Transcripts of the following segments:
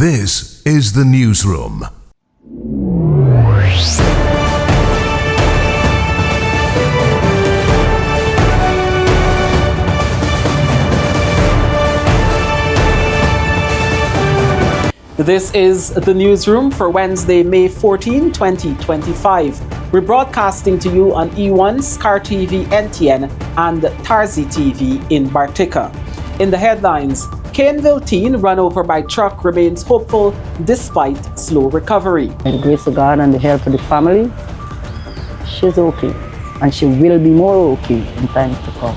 This is the newsroom. This is the newsroom for Wednesday, May 14, 2025. We're broadcasting to you on E1, SKAR TV, NTN, and TARZEE TV in Bartica. In the headlines, Kaneville teen run over by truck remains hopeful despite slow recovery. By the grace of God and the help of the family, she's okay. And she will be more okay in times to come.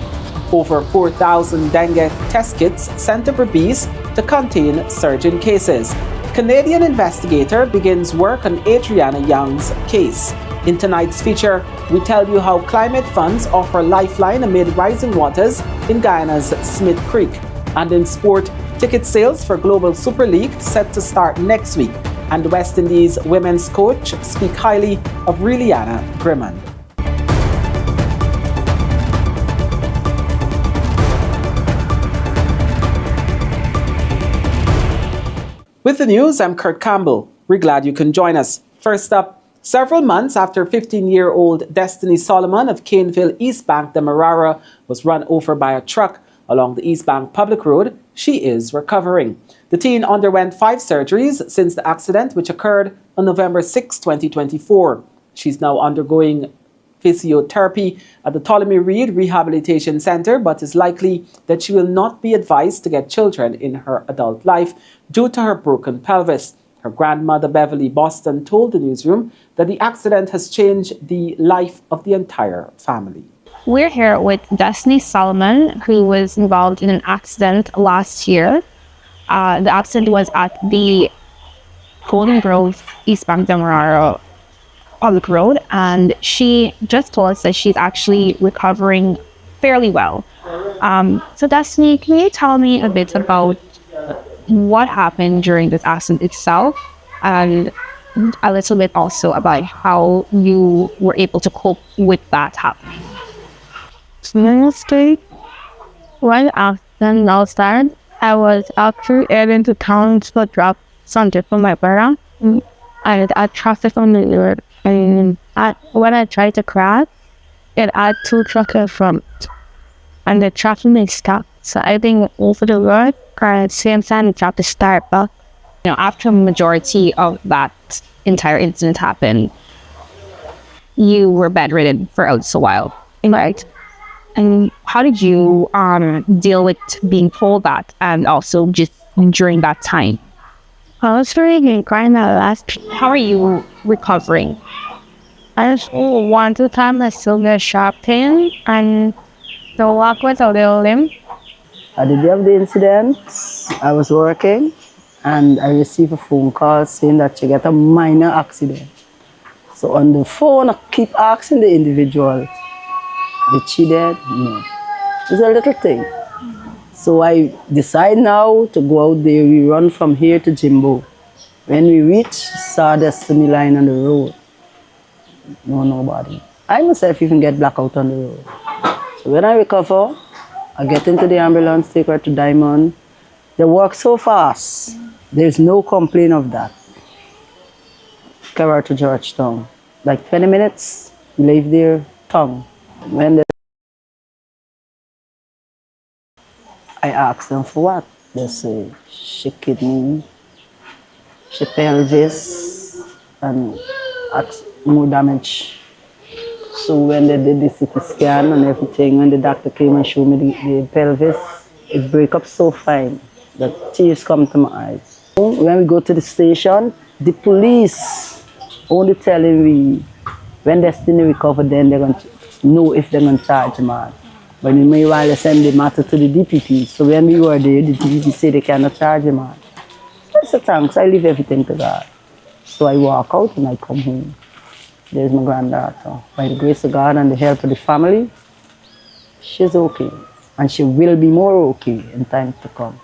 Over 4,000 dengue test kits sent to Berbice to contain surging cases. Canadian investigator begins work on Adriana Younge's case. In tonight's feature, we tell you how climate funds offer lifeline amid rising waters in Guyana's Smith Creek. And in sport, ticket sales for Global Super League set to start next week. And West Indies women's coach speak highly of Releanna Grimmond. With the news, I'm Kurt Campbell. We're glad you can join us. First up, several months after 15-year-old Destiny Solomon of Kaneville, East Bank, Demerara, was run over by a truck along the East Bank Public Road, she is recovering. The teen underwent 5 surgeries since the accident, which occurred on November 6, 2024. She's now undergoing physiotherapy at the Ptolemy Reed Rehabilitation Center, but is likely that she will not be advised to get children in her adult life due to her broken pelvis. Her grandmother, Beverly Boston, told the newsroom that the accident has changed the life of the entire family. We're here with Destiny Solomon, who was involved in an accident last year. The accident was at the Golden Grove, East Bank, Demerara Public Road, and she just told us that she's actually recovering fairly well. So Destiny, can you tell me a bit about what happened during this accident itself, and a little bit also about how you were able to cope with that happening? Wednesday, when accident now started, I was actually heading to town to drop something for my brother, and I had traffic on the road. And when I tried to cross, it had 2 trucks in front, and the traffic was stopped. So I think over the road, and at the same time, the traffic started back. You know, after the majority of that entire incident happened, you were bedridden for a little while, right? And how did you deal with being told that, and also just during that time? I was really crying a lot. How are you recovering? I just want to time I still get sharp pain and to walk with a little limp. At the day of the incident, I was working and I received a phone call saying that she got a minor accident. So on the phone, I keep asking the individual, did she dead? No. It's a little thing. So I decide now to go out there. We run from here to Jimbo. When we reach, saw Destiny lying on the road. No, nobody. I myself even get blackout on the road. So when I recover, I get into the ambulance, take her to Diamond. They work so fast. There's no complaint of that. Carry her to Georgetown. Like 20 minutes, we leave there, tongue. When I asked them for what? They say she kidney, she pelvis, and more damage. So when they did the CT scan and everything, when the doctor came and showed me the pelvis, it break up so fine that tears come to my eyes. When we go to the station, the police only telling me when Destiny recover, then they're going to know if they're going to charge the man. But in the meanwhile, they send the matter to the DPP. So when we were there, the DPP say they cannot charge the man. I said, thanks, I leave everything to God. So I walk out and I come home. There's my granddaughter. By the grace of God and the help of the family, she's okay. And she will be more okay in times to come.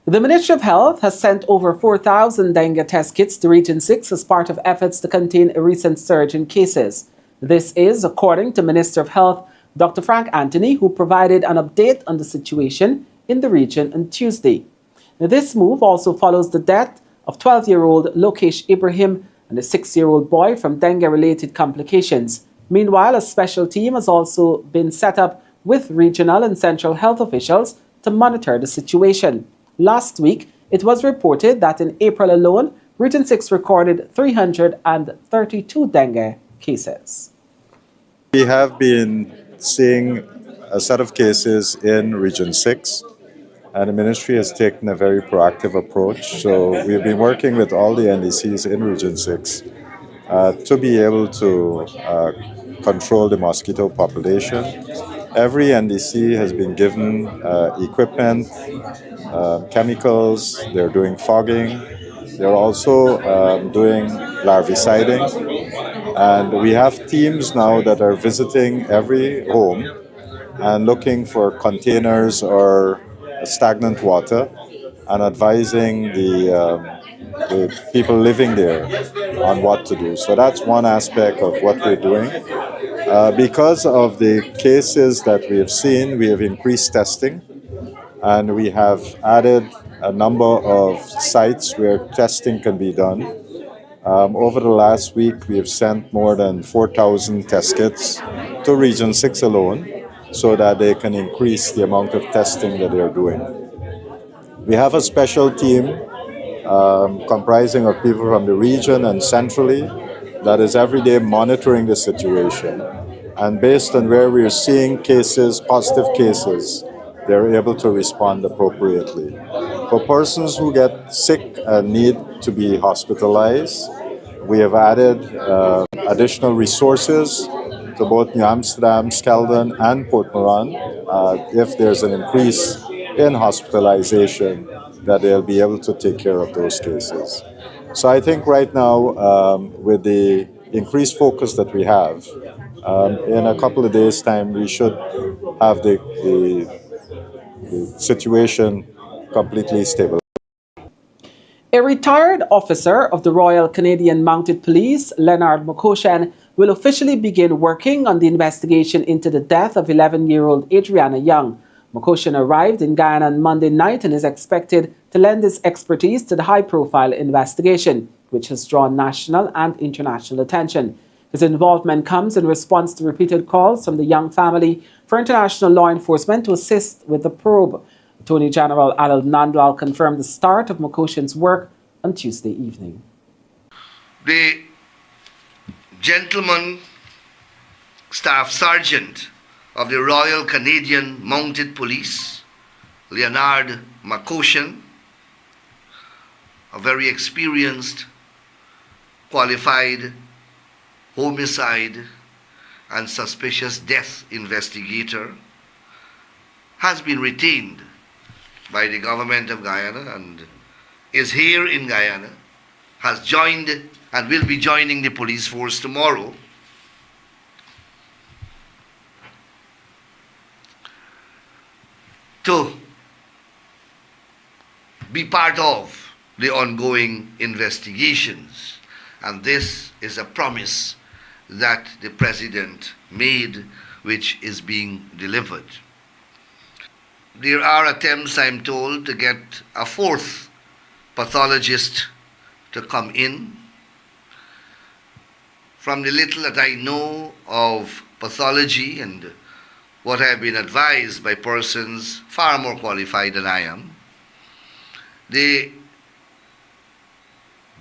The Ministry of Health has sent over 4,000 dengue test kits to Region 6 as part of efforts to contain a recent surge in cases. This is according to Minister of Health Dr. Frank Anthony, who provided an update on the situation in the region on Tuesday. Now, this move also follows the death of 12-year-old Lokesh Ibrahim and a 6-year-old boy from dengue-related complications. Meanwhile, a special team has also been set up with regional and central health officials to monitor the situation. Last week, it was reported that in April alone, Region 6 recorded 332 dengue cases. We have been seeing a set of cases in Region 6, and the ministry has taken a very proactive approach. So we've been working with all the NDCs in Region 6 to be able to control the mosquito population. Every NDC has been given equipment, chemicals, they're doing fogging, they're also doing larviciding, and we have teams now that are visiting every home and looking for containers or stagnant water and advising the people living there on what to do. So that's one aspect of what we're doing. Because of the cases that we have seen, we have increased testing, and we have added a number of sites where testing can be done. Over the last week, we have sent more than 4,000 test kits to Region 6 alone so that they can increase the amount of testing that they're doing. We have a special team comprising of people from the region and centrally that is every day monitoring the situation. And based on where we're seeing cases, positive cases, they're able to respond appropriately. For persons who get sick and need to be hospitalized, we have added additional resources to both New Amsterdam, Skeldon, and Port Moran. If there's an increase in hospitalization, that they'll be able to take care of those cases. So I think right now, with the increased focus that we have, in a couple of days' time, we should have the situation completely stable. A retired officer of the Royal Canadian Mounted Police, Leonard Makoshan, will officially begin working on the investigation into the death of 11-year-old Adriana Younge. Makoshan arrived in Guyana on Monday night and is expected to lend his expertise to the high-profile investigation, which has drawn national and international attention. His involvement comes in response to repeated calls from the Younge family for international law enforcement to assist with the probe. Attorney General Alal Nandlal confirmed the start of Makoshan's work on Tuesday evening. The gentleman Staff Sergeant of the Royal Canadian Mounted Police, Leonard Makoshan, a very experienced, qualified homicide and suspicious death investigator, has been retained by the government of Guyana and is here in Guyana, has joined and will be joining the police force tomorrow to be part of the ongoing investigations. And this is a promise that the President made, which is being delivered. There are attempts, I'm told, to get a fourth pathologist to come in. From the little that I know of pathology and what I've been advised by persons far more qualified than I am, the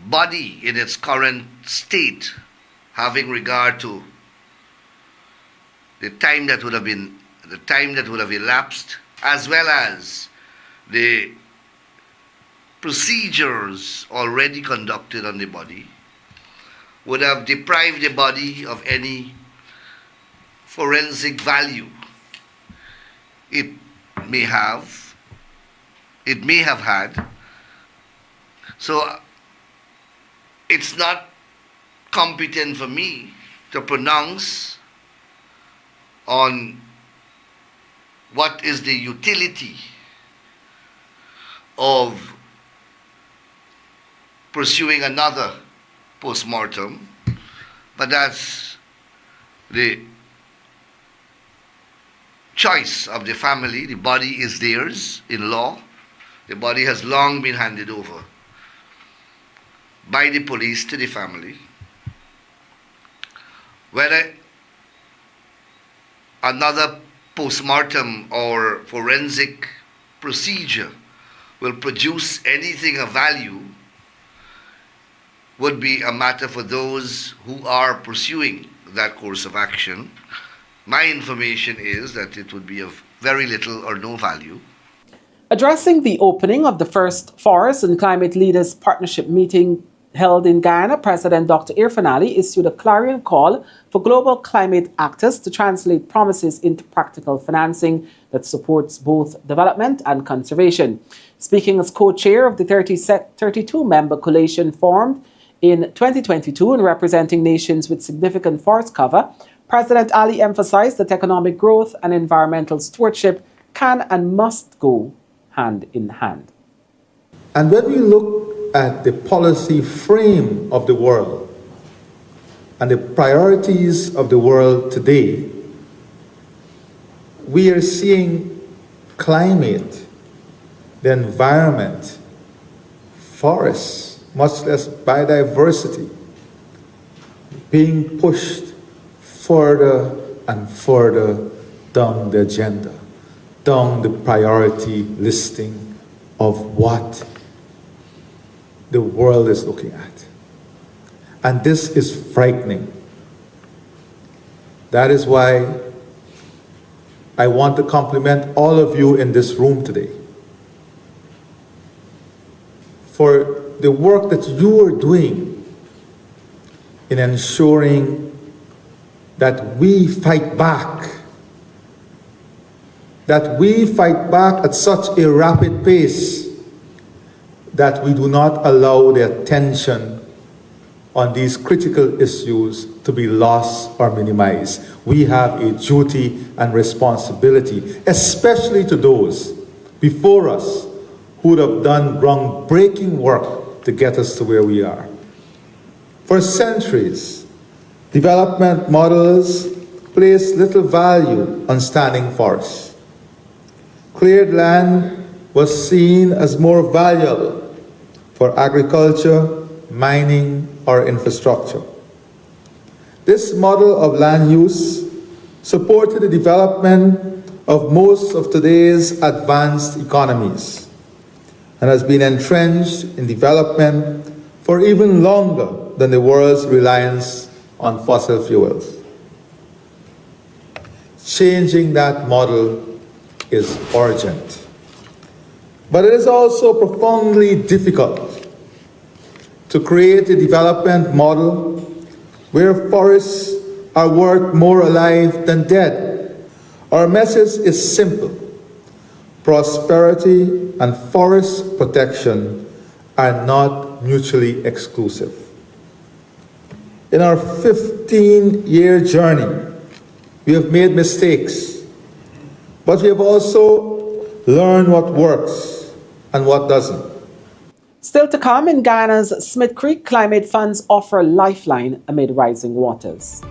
body in its current state, having regard to the time that would have elapsed, as well as the procedures already conducted on the body, would have deprived the body of any forensic value it may have had. So it's not competent for me to pronounce on what is the utility of pursuing another post-mortem, but that's the choice of the family. The body is theirs in law, The body has long been handed over by the police to the family. Whether another post-mortem or forensic procedure will produce anything of value would be a matter for those who are pursuing that course of action. My information is that it would be of very little or no value. Addressing the opening of the first Forest and Climate Leaders Partnership meeting held in Guyana, President Dr. Irfaan Ali issued a clarion call for global climate actors to translate promises into practical financing that supports both development and conservation. Speaking as co-chair of the 32-member coalition formed in 2022 and representing nations with significant forest cover, President Ali emphasized that economic growth and environmental stewardship can and must go hand in hand. And when we look at the policy frame of the world and the priorities of the world today, we are seeing climate, the environment, forests, much less biodiversity, being pushed further and further down the agenda, down the priority listing of what the world is looking at. And this is frightening. That is why I want to compliment all of you in this room today for the work that you are doing in ensuring that we fight back, at such a rapid pace that we do not allow the attention on these critical issues to be lost or minimized. We have a duty and responsibility, especially to those before us who would have done groundbreaking work to get us to where we are. For centuries, development models placed little value on standing forests. Cleared land was seen as more valuable for agriculture, mining, or infrastructure. This model of land use supported the development of most of today's advanced economies and has been entrenched in development for even longer than the world's reliance on fossil fuels. Changing that model is urgent. But it is also profoundly difficult to create a development model where forests are worth more alive than dead. Our message is simple. Prosperity and forest protection are not mutually exclusive. In our 15-year journey, we have made mistakes, but we have also learned what works and what doesn't. Still to come, in Guyana's Smith Creek, climate funds offer lifeline amid rising waters.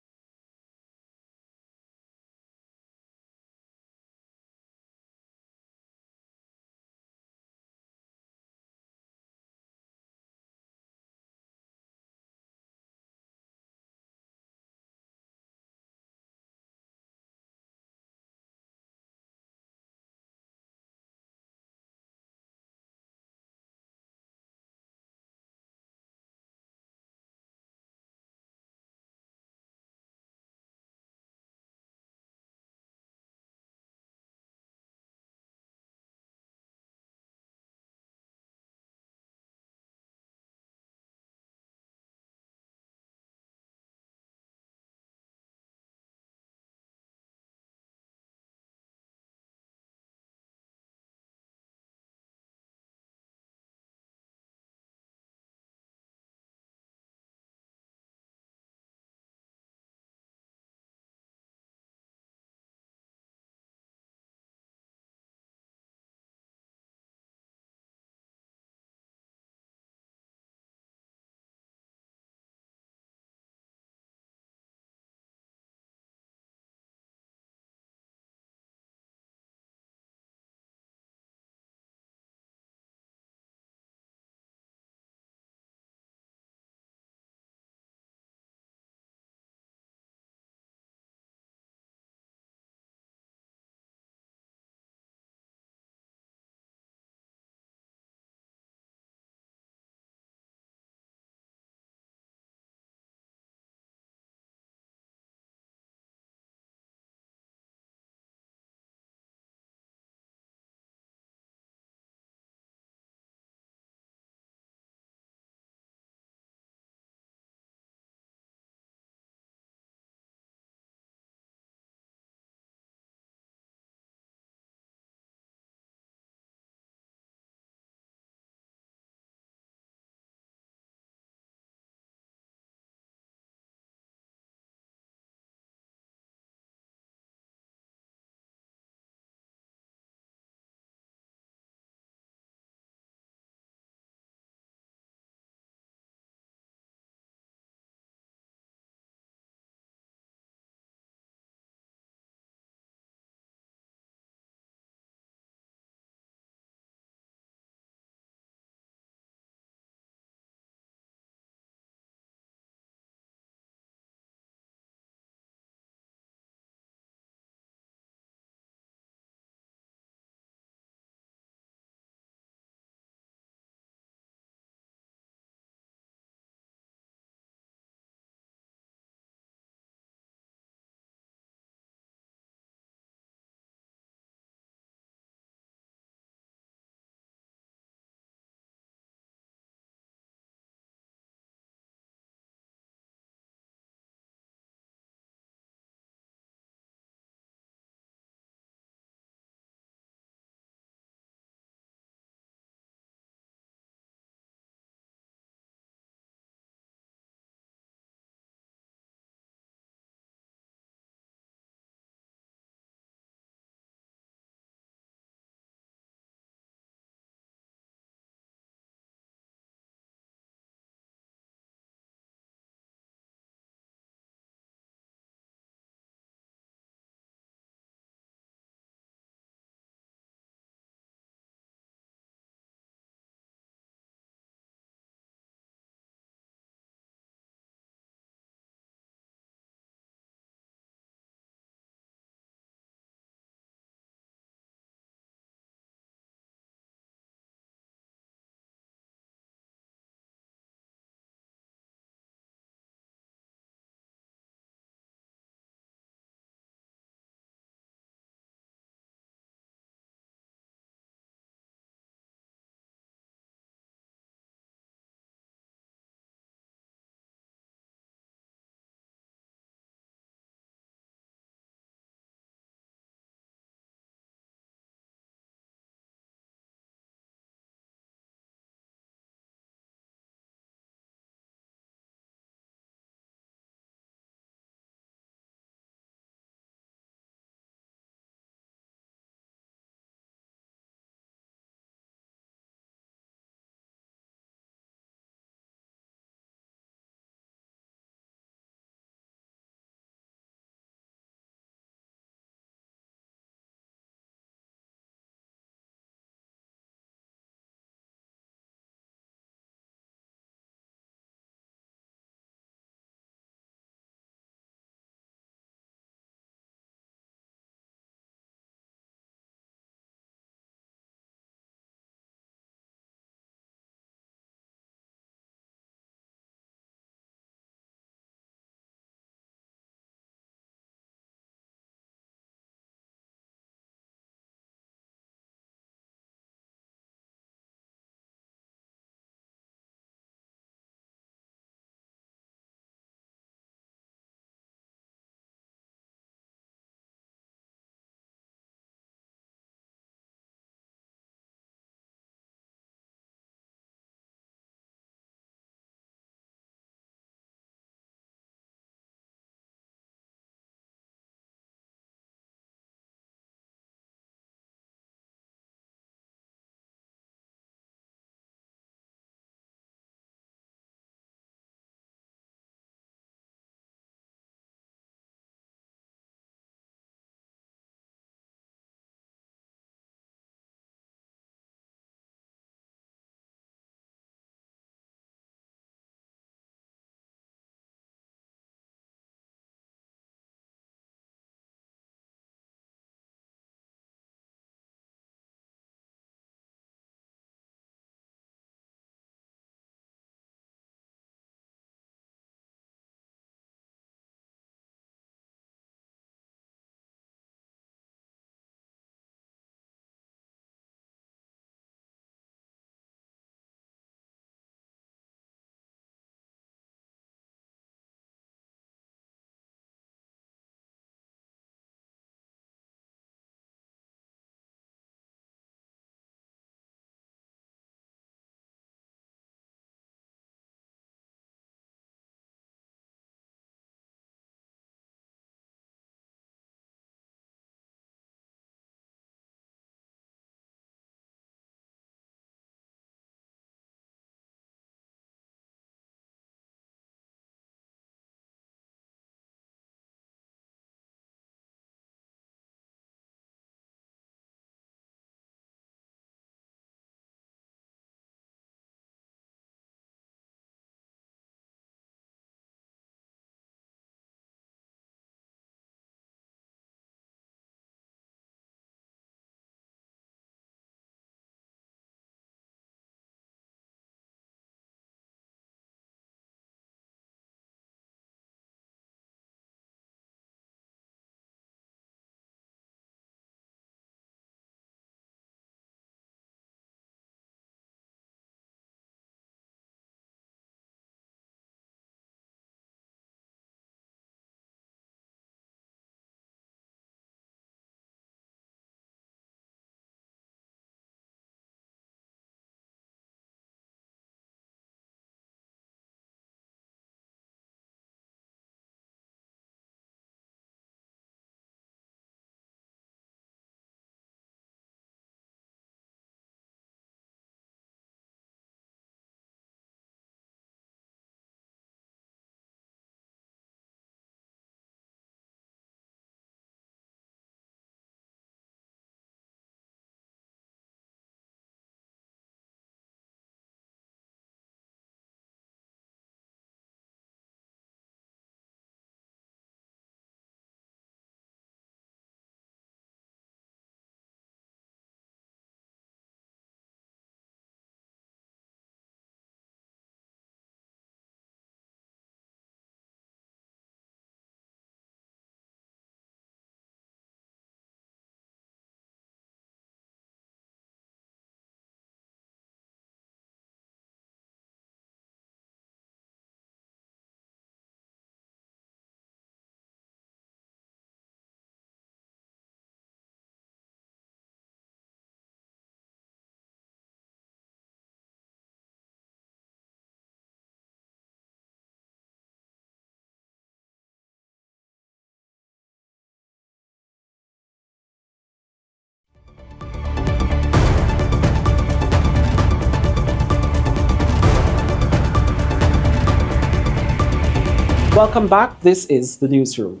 Welcome back. This is the newsroom.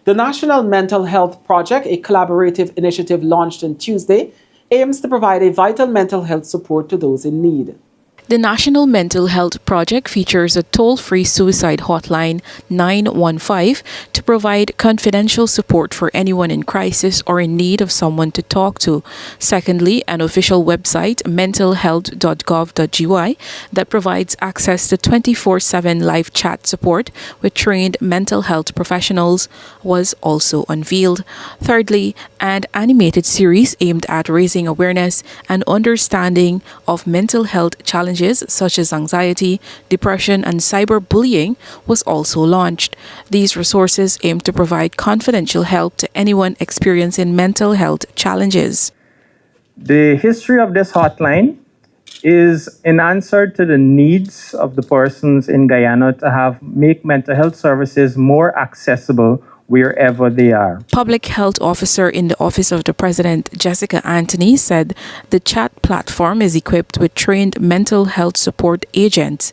The National Mental Health Project, a collaborative initiative launched on Tuesday, aims to provide a vital mental health support to those in need. The National Mental Health Project features a toll-free suicide hotline 915 to provide confidential support for anyone in crisis or in need of someone to talk to. Secondly, an official website, mentalhealth.gov.gy, that provides access to 24/7 live chat support with trained mental health professionals was also unveiled. Thirdly, an animated series aimed at raising awareness and understanding of mental health challenges such as anxiety, depression, and cyberbullying was also launched. These resources aim to provide confidential help to anyone experiencing mental health challenges. The history of this hotline is in answer to the needs of the persons in Guyana to make mental health services more accessible wherever they are. Public Health Officer in the Office of the President, Jessica Anthony, said the chat platform is equipped with trained mental health support agents.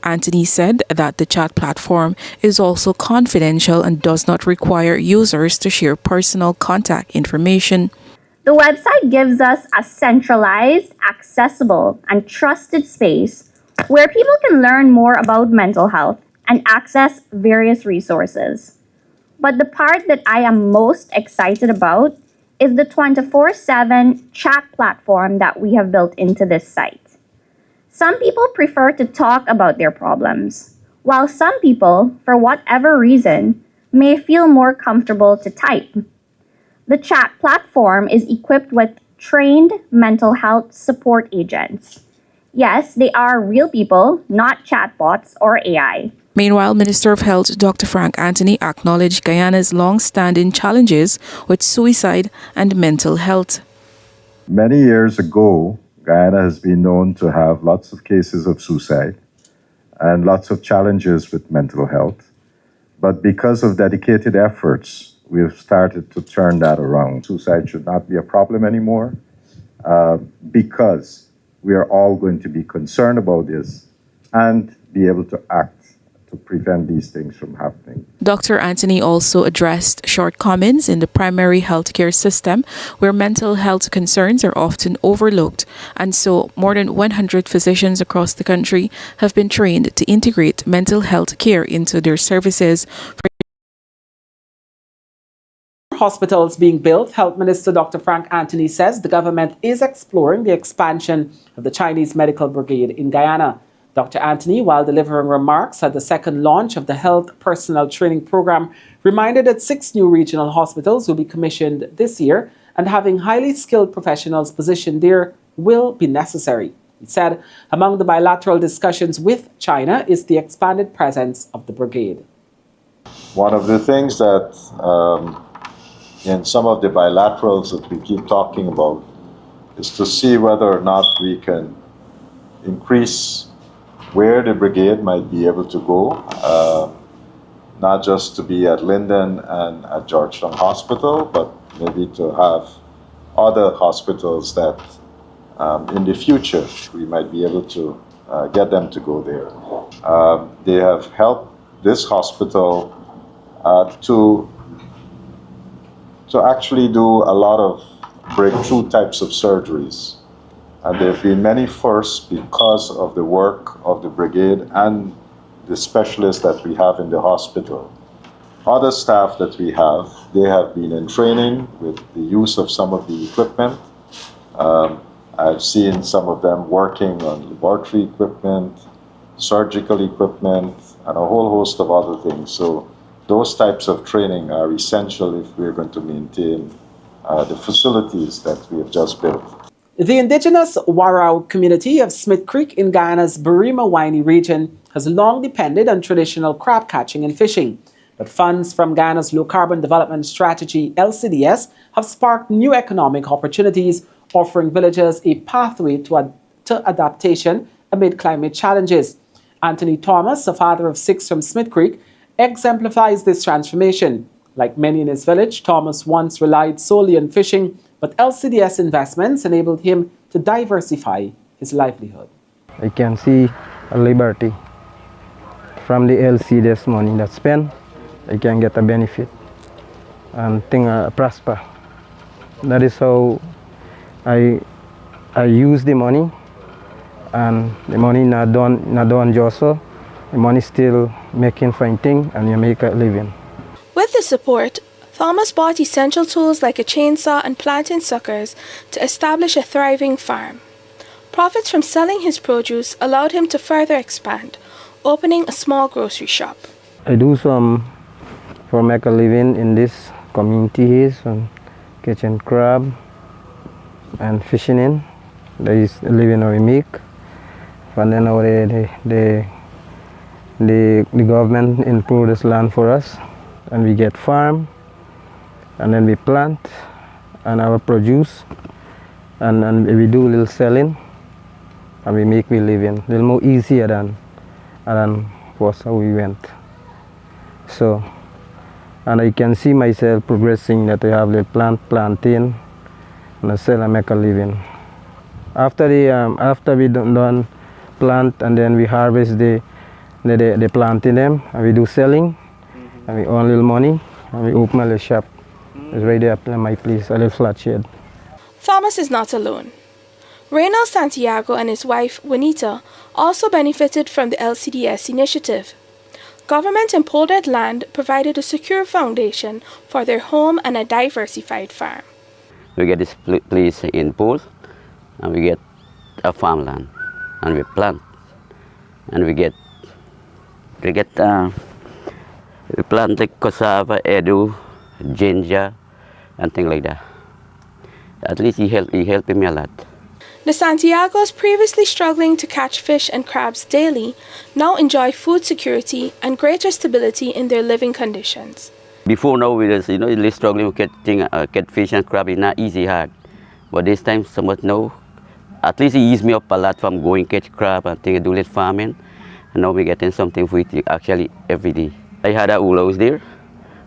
Anthony said that the chat platform is also confidential and does not require users to share personal contact information. The website gives us a centralized, accessible, and trusted space where people can learn more about mental health and access various resources. But the part that I am most excited about is the 24/7 chat platform that we have built into this site. Some people prefer to talk about their problems, while some people, for whatever reason, may feel more comfortable to type. The chat platform is equipped with trained mental health support agents. Yes, they are real people, not chatbots or AI. Meanwhile, Minister of Health Dr. Frank Anthony acknowledged Guyana's long-standing challenges with suicide and mental health. Many years ago, Guyana has been known to have lots of cases of suicide and lots of challenges with mental health. But because of dedicated efforts, we have started to turn that around. Suicide should not be a problem anymore because we are all going to be concerned about this and be able to act to prevent these things from happening. Dr. Anthony also addressed shortcomings in the primary healthcare system where mental health concerns are often overlooked, and so more than 100 physicians across the country have been trained to integrate mental health care into their services. Hospitals being built, Health Minister Dr. Frank Anthony says the government is exploring the expansion of the Chinese Medical Brigade in Guyana. Dr. Anthony, while delivering remarks at the second launch of the Health Personnel Training Program, reminded that 6 new regional hospitals will be commissioned this year and having highly skilled professionals positioned there will be necessary. He said among the bilateral discussions with China is the expanded presence of the brigade. One of the things that in some of the bilaterals that we keep talking about is to see whether or not we can increase where the brigade might be able to go, not just to be at Linden and at Georgetown Hospital, but maybe to have other hospitals that in the future we might be able to get them to go there. They have helped this hospital to actually do a lot of breakthrough types of surgeries. And there have been many firsts because of the work of the brigade and the specialists that we have in the hospital. Other staff that we have, they have been in training with the use of some of the equipment. I've seen some of them working on laboratory equipment, surgical equipment, and a whole host of other things. So those types of training are essential if we're going to maintain the facilities that we have just built. The indigenous Warao community of Smith Creek in Guyana's Barima-Winey region has long depended on traditional crab catching and fishing. But funds from Guyana's Low Carbon Development Strategy, LCDS, have sparked new economic opportunities, offering villagers a pathway to adaptation amid climate challenges. Anthony Thomas, a father of 6 from Smith Creek, exemplifies this transformation. Like many in his village, Thomas once relied solely on fishing, but LCDS investments enabled him to diversify his livelihood. I can see a liberty from the LCDS money that's spent, I can get a benefit and things prosper. That is how I use the money, and the money not done just so. The money still making fine thing, and you make a living. With the support, Thomas bought essential tools like a chainsaw and planting suckers to establish a thriving farm. Profits from selling his produce allowed him to further expand, opening a small grocery shop. I do some for make a living in this community here, some catching crab and fishing in. That is a living we make. And then the government improve this land for us, and we get farm, and then we plant and our produce, and we do a little selling, and we make we living a little more easier than was how we went. So, and I can see myself progressing, that I have the planting and I sell and make a living. After we done plant, and then we harvest the planting them, and we do selling, and we earn a little money, and we open a little shop. It's right there at my place, a little flat shed. Thomas is not alone. Reynald Santiago and his wife, Juanita, also benefited from the LCDS initiative. Government empowered land provided a secure foundation for their home and a diversified farm. We get this place in pool, and we get a farmland, and we plant, and we plant like cassava, edu, ginger, and things like that. At least he helped me a lot. The Santiagos, previously struggling to catch fish and crabs daily, now enjoy food security and greater stability in their living conditions. Before now, we was really struggling with get fish and crab. It's not easy, hard. But this time, somewhat now, at least it eased me up a lot from going catch crab and do little farming. And now we're getting something for it actually every day. I had a old house there.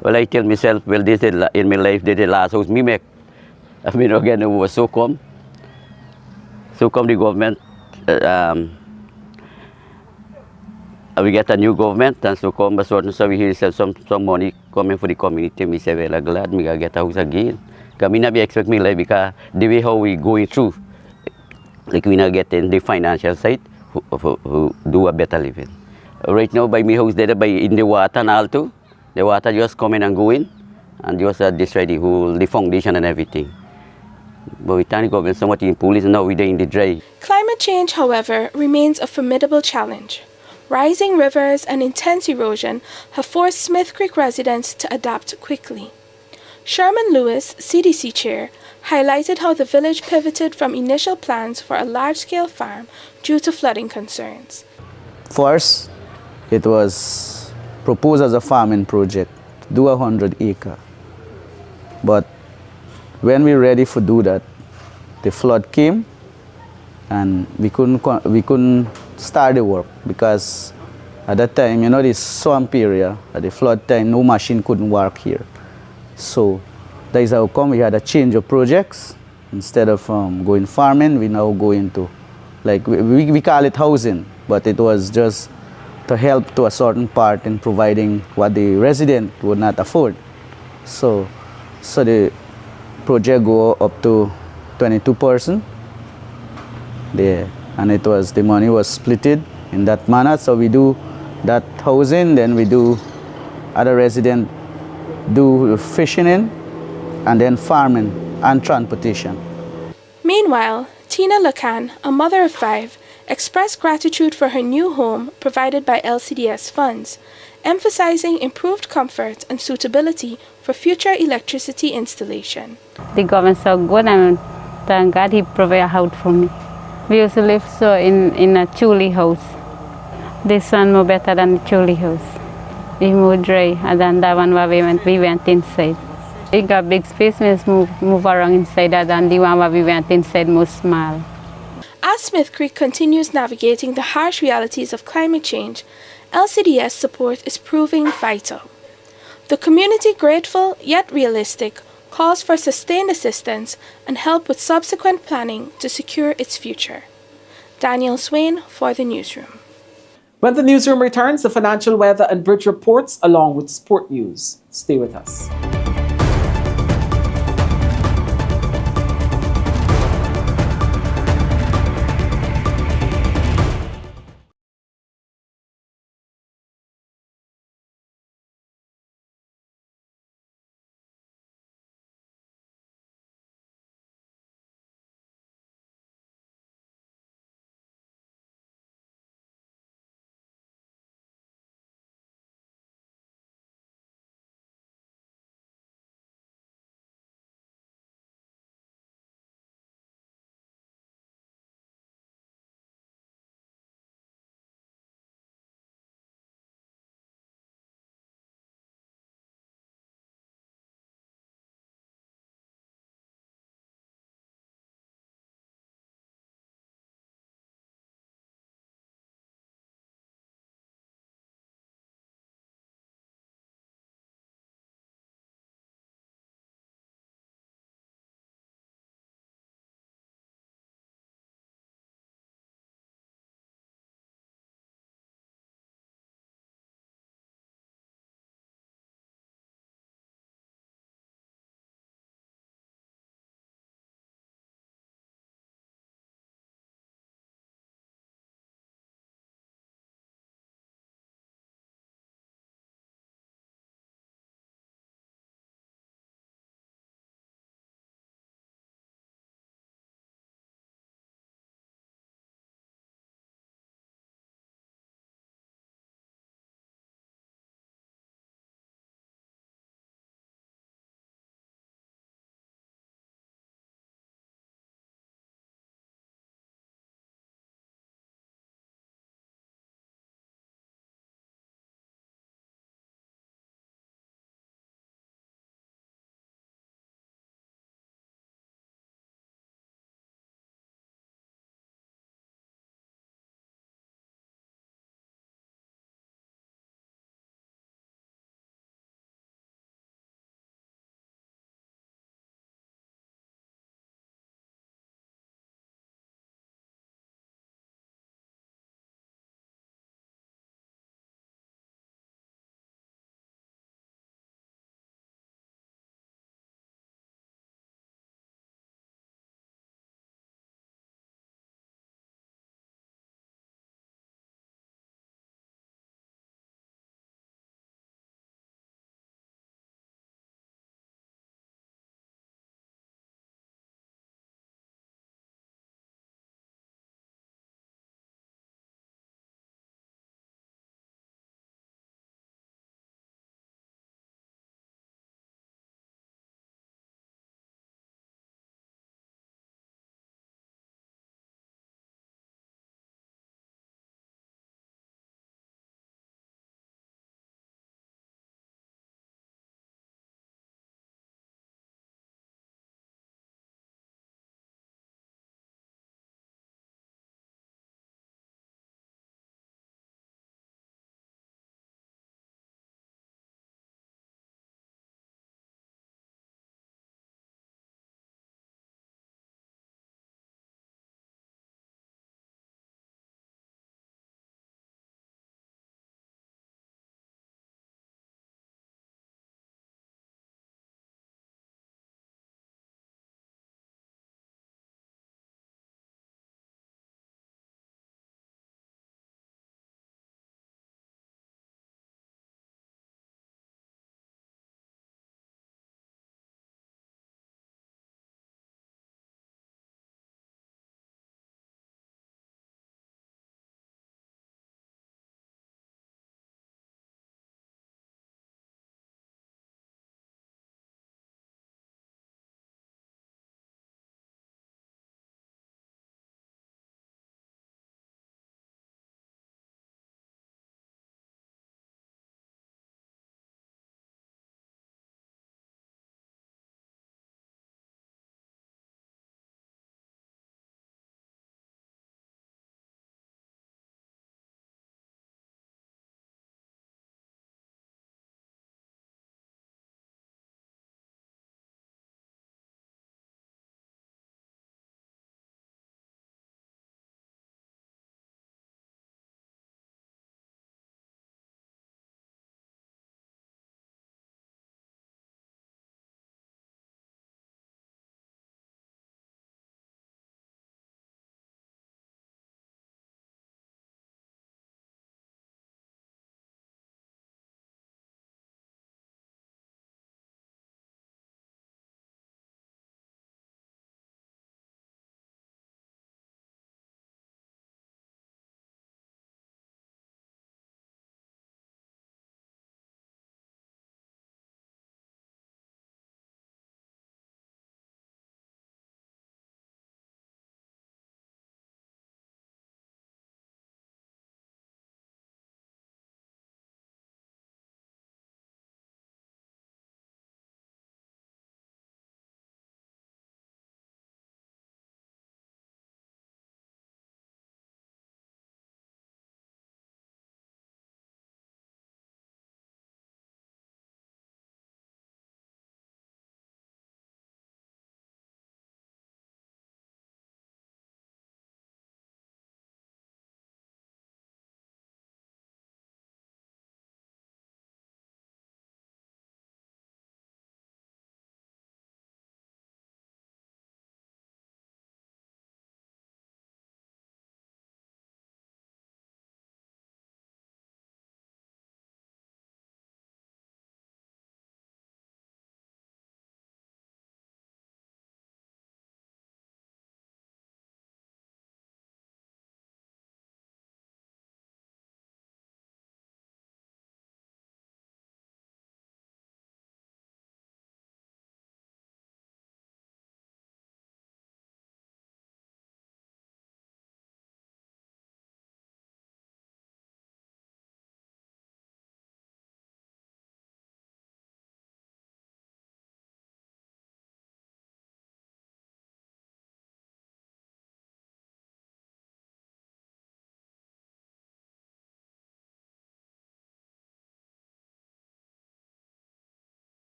Well, I tell myself, well, this is in my life, this is the last house me make. I mean, again, it was so come. So come the government, we get a new government, and so come so we hear some money coming for the community. We say, well, I'm glad we get a house again. Because we not expect me like, because the way how we going through, like we not getting the financial side who do a better living. Right now, by my house there, in the water and all too, the water just coming and going, and just destroy the whole, the foundation and everything. But we thank government somewhat in police, now we're in the dry. Climate change, however, remains a formidable challenge. Rising rivers and intense erosion have forced Smith Creek residents to adapt quickly. Sherman Lewis, CDC chair, highlighted how the village pivoted from initial plans for a large-scale farm due to flooding concerns. First, it was proposed as a farming project, do 100 acres. But when we were ready to do that, the flood came, and we couldn't start the work, because at that time, the swamp area, at the flood time, no machine couldn't work here. So that is how come we had a change of projects. Instead of going farming, we now go into, like, we call it housing, but it was just to help to a certain part in providing what the resident would not afford. So the project go up to 22 person there, and the money was splitted in that manner. So we do that housing, then we do other resident do fishing in, and then farming and transportation. Meanwhile, Tina Lacan, a mother of 5, expressed gratitude for her new home provided by LCDS funds, emphasizing improved comfort and suitability for future electricity installation. The government so good, and thank God he provided a house for me. We used to live in a chuli house. This one more better than the chuli house. It's more dry than that one where we went inside. We got big space, we just move around inside that, and the one where we went inside more small. As Smith Creek continues navigating the harsh realities of climate change, LCDS support is proving vital. The community, grateful yet realistic, calls for sustained assistance and help with subsequent planning to secure its future. Daniel Swain for the Newsroom. When the newsroom returns, the financial, weather and bridge reports along with sport news. Stay with us.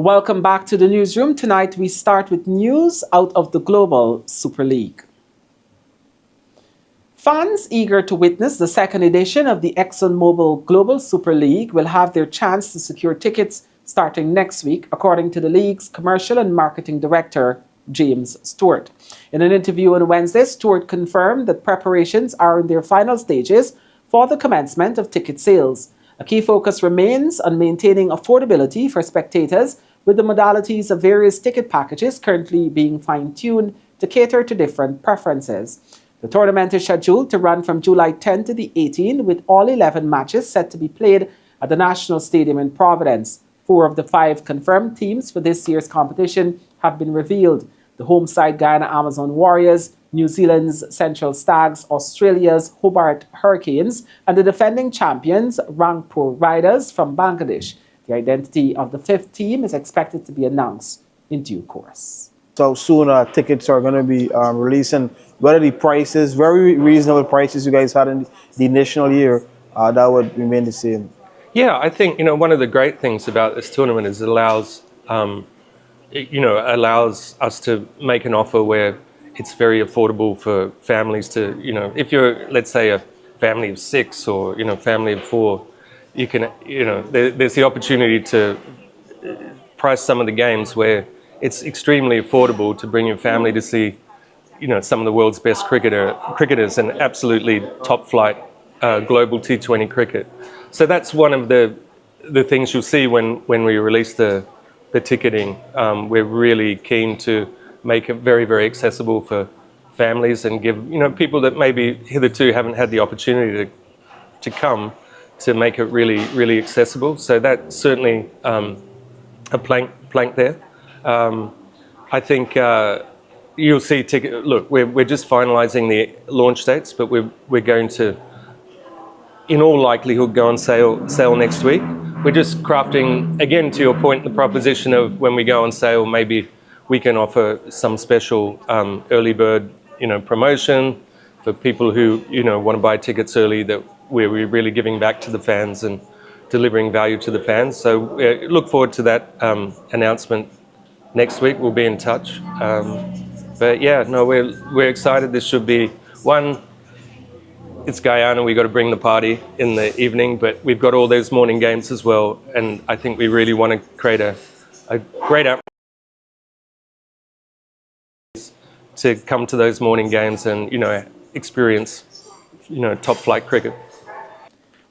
Welcome back to the newsroom. Tonight we start with news out of the Global Super League. Fans eager to witness the second edition of the ExxonMobil Global Super League will have their chance to secure tickets starting next week, according to the league's commercial and marketing director, James Stewart. In an interview on Wednesday, Stewart confirmed that preparations are in their final stages for the commencement of ticket sales. A key focus remains on maintaining affordability for spectators, with the modalities of various ticket packages currently being fine-tuned to cater to different preferences. The tournament is scheduled to run from July 10 to the 18th, with all 11 matches set to be played at the National Stadium in Providence. 4 of the 5 confirmed teams for this year's competition have been revealed. The home side Guyana Amazon Warriors, New Zealand's Central Stags, Australia's Hobart Hurricanes, and the defending champions Rangpur Riders from Bangladesh. The identity of the 5th team is expected to be announced in due course. So soon tickets are going to be releasing. What are the prices? Very reasonable prices you guys had in the initial year. That would remain the same. Yeah, I think one of the great things about this tournament is it allows us to make an offer where it's very affordable for families to if you're, let's say, a family of 6 or family of 4, you can there's the opportunity to price some of the games where it's extremely affordable to bring your family to see some of the world's best cricketers and absolutely top flight global T20 cricket. So that's one of the things you'll see when we release the ticketing. We're really keen to make it very, very accessible for families and give people that maybe hitherto haven't had the opportunity to come, to make it really, really accessible. So that's certainly a plank there. I think you'll see look, we're just finalising the launch dates, but we're going to, in all likelihood, go on sale next week. We're just crafting, again, to your point, the proposition of when we go on sale, maybe we can offer some special early bird, promotion for people who, want to buy tickets early, that we're really giving back to the fans and delivering value to the fans. So look forward to that announcement next week. We'll be in touch. But yeah, no, we're excited. This should be one. It's Guyana, we've got to bring the party in the evening, but we've got all those morning games as well, and I think we really want to create a great atmosphere to come to those morning games and, experience, top flight cricket.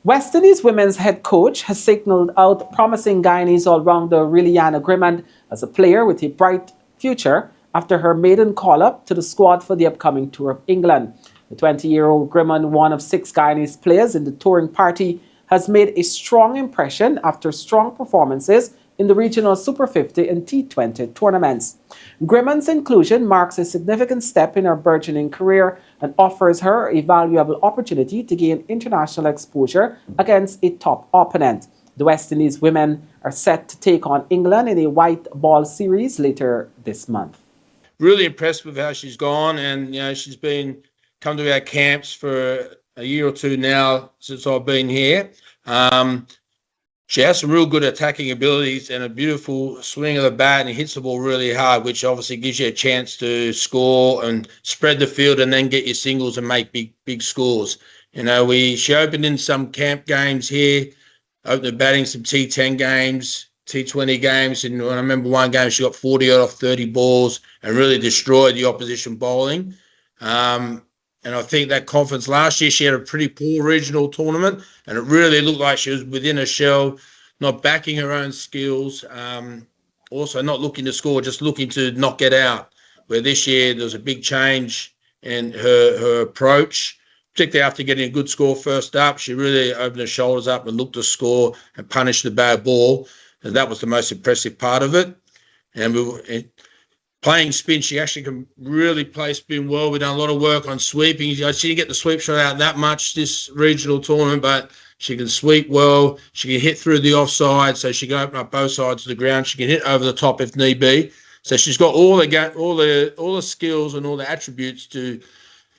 West Indies women's head coach has signalled out promising Guyanese all-rounder Releanna Grimmond as a player with a bright future after her maiden call-up to the squad for the upcoming tour of England. The 20-year-old Grimmond, one of 6 Guyanese players in the touring party, has made a strong impression after strong performances in the regional Super 50 and T20 tournaments. Grimmond's inclusion marks a significant step in her burgeoning career and offers her a valuable opportunity to gain international exposure against a top opponent. The West Indies women are set to take on England in a white ball series later this month. Really impressed with how she's gone, and she's come to our camps for a year or 2 now since I've been here. She has some real good attacking abilities and a beautiful swing of the bat, and hits the ball really hard, which obviously gives you a chance to score and spread the field and then get your singles and make big scores. She opened in some camp games here, opened the batting some T10 games, T20 games, and I remember one game she got 40 out of 30 balls and really destroyed the opposition bowling. And I think that confidence, last year she had a pretty poor regional tournament, and it really looked like she was within her shell, not backing her own skills, also not looking to score, just looking to not get out. Where this year there was a big change in her approach, particularly after getting a good score first up. She really opened her shoulders up and looked to score and punish the bad ball, and that was the most impressive part of it. And playing spin, she actually can really play spin well. We've done a lot of work on sweeping. She didn't get the sweep shot out that much this regional tournament, but she can sweep well. She can hit through the offside, so she can open up both sides of the ground. She can hit over the top if need be. So she's got all the skills and all the attributes to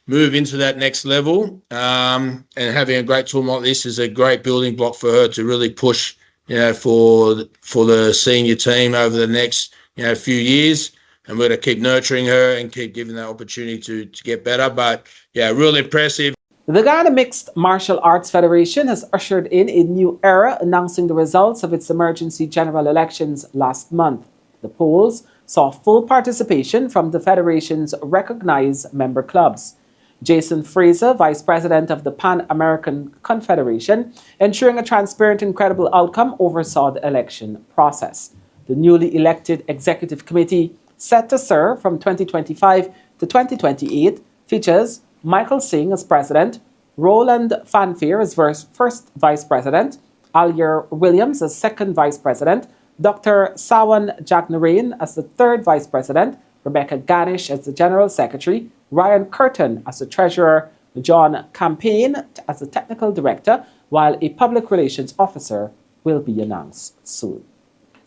move into that next level. And having a great tournament like this is a great building block for her to really push for the senior team over the next few years, and we're going to keep nurturing her and keep giving that opportunity to get better. But yeah, really impressive. The Guyana Mixed Martial Arts Federation has ushered in a new era, announcing the results of its emergency general elections last month. The polls saw full participation from the Federation's recognized member clubs. Jason Fraser, Vice President of the Pan-American Confederation, ensuring a transparent and credible outcome, oversaw the election process. The newly elected Executive Committee, set to serve from 2025 to 2028, features Michael Singh as President, Roland Fanfair as First Vice President, Alyer Williams as Second Vice President, Dr. Sawan Jagnarain as the Third Vice President, Rebecca Ganish as the General Secretary, Ryan Curtin as the Treasurer, John Campaign as the Technical Director, while a Public Relations Officer will be announced soon.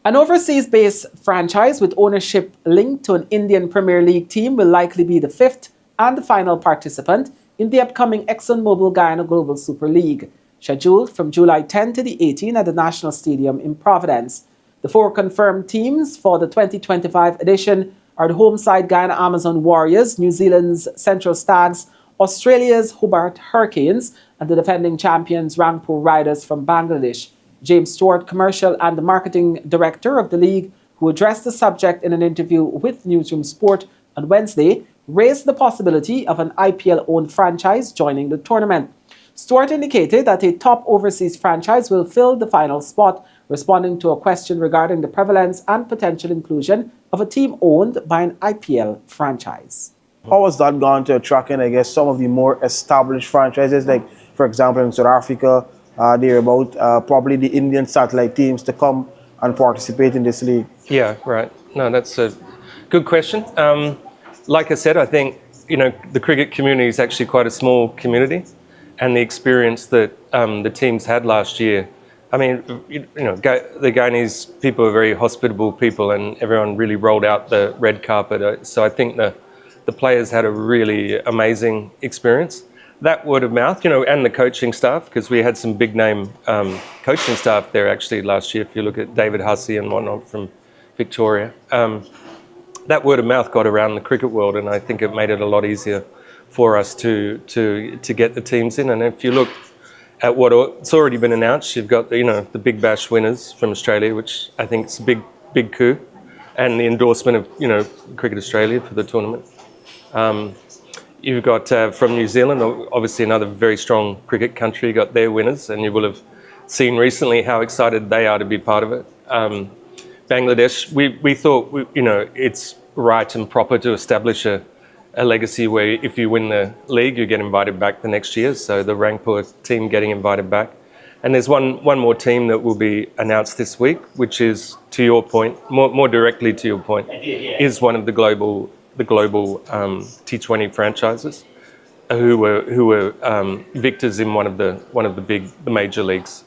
An overseas-based franchise with ownership linked to an Indian Premier League team will likely be the fifth and the final participant in the upcoming ExxonMobil Guyana Global Super League, scheduled from July 10 to the 18 at the National Stadium in Providence. The four confirmed teams for the 2025 edition are the home side Guyana Amazon Warriors, New Zealand's Central Stags, Australia's Hobart Hurricanes, and the defending champions Rangpur Riders from Bangladesh. James Stewart, Commercial and Marketing Director of the league, who addressed the subject in an interview with Newsroom Sport on Wednesday, raised the possibility of an IPL-owned franchise joining the tournament. Stewart indicated that a top overseas franchise will fill the final spot, responding to a question regarding the prevalence and potential inclusion of a team owned by an IPL franchise. How has that gone to attracting, I guess, some of the more established franchises, like, for example, in South Africa, they're about probably the Indian satellite teams to come and participate in this league? Yeah, right. No, that's a good question. Like I said, I think, the cricket community is actually quite a small community, and the experience that the teams had last year, I mean, the Guyanese people are very hospitable people, and everyone really rolled out the red carpet. So I think the players had a really amazing experience. That word of mouth, and the coaching staff, because we had some big name coaching staff there actually last year. If you look at David Hussey and whatnot from Victoria, that word of mouth got around the cricket world, and I think it made it a lot easier for us to get the teams in. And if you look at what's already been announced, you've got the Big Bash winners from Australia, which I think is a big coup, and the endorsement of Cricket Australia for the tournament. You've got from New Zealand, obviously another very strong cricket country, got their winners, and you will have seen recently how excited they are to be part of it. Bangladesh, we thought it's right and proper to establish a legacy where if you win the league, you get invited back the next year. So the Rangpur team getting invited back. And there's one more team that will be announced this week, which is, to your point, more directly to your point, is one of the global T20 franchises who were victors in one of the major leagues.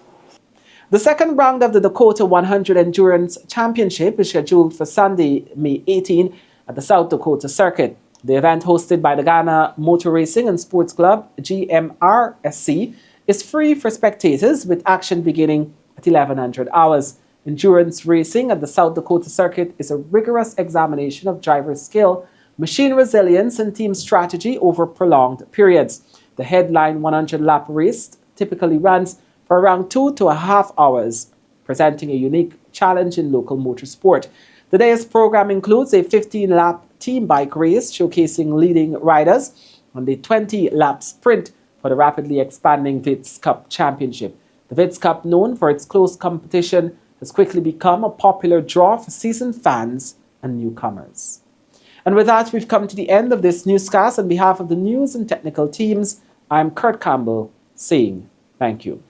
The second round of the Dakota 100 Endurance Championship is scheduled for Sunday, May 18 at the South Dakota Circuit. The event, hosted by the Ghana Motor Racing and Sports Club, GMRSC, is free for spectators with action beginning at 1100 hours. Endurance racing at the South Dakota Circuit is a rigorous examination of driver skill, machine resilience, and team strategy over prolonged periods. The headline 100-lap race typically runs for around 2.5 hours, presenting a unique challenge in local motorsport. The day's program includes a 15-lap team bike race showcasing leading riders and a 20-lap sprint for the rapidly expanding Vitz Cup Championship. The Vitz Cup, known for its close competition, has quickly become a popular draw for seasoned fans and newcomers. And with that, we've come to the end of this newscast. On behalf of the news and technical teams, I'm Kurt Campbell saying thank you.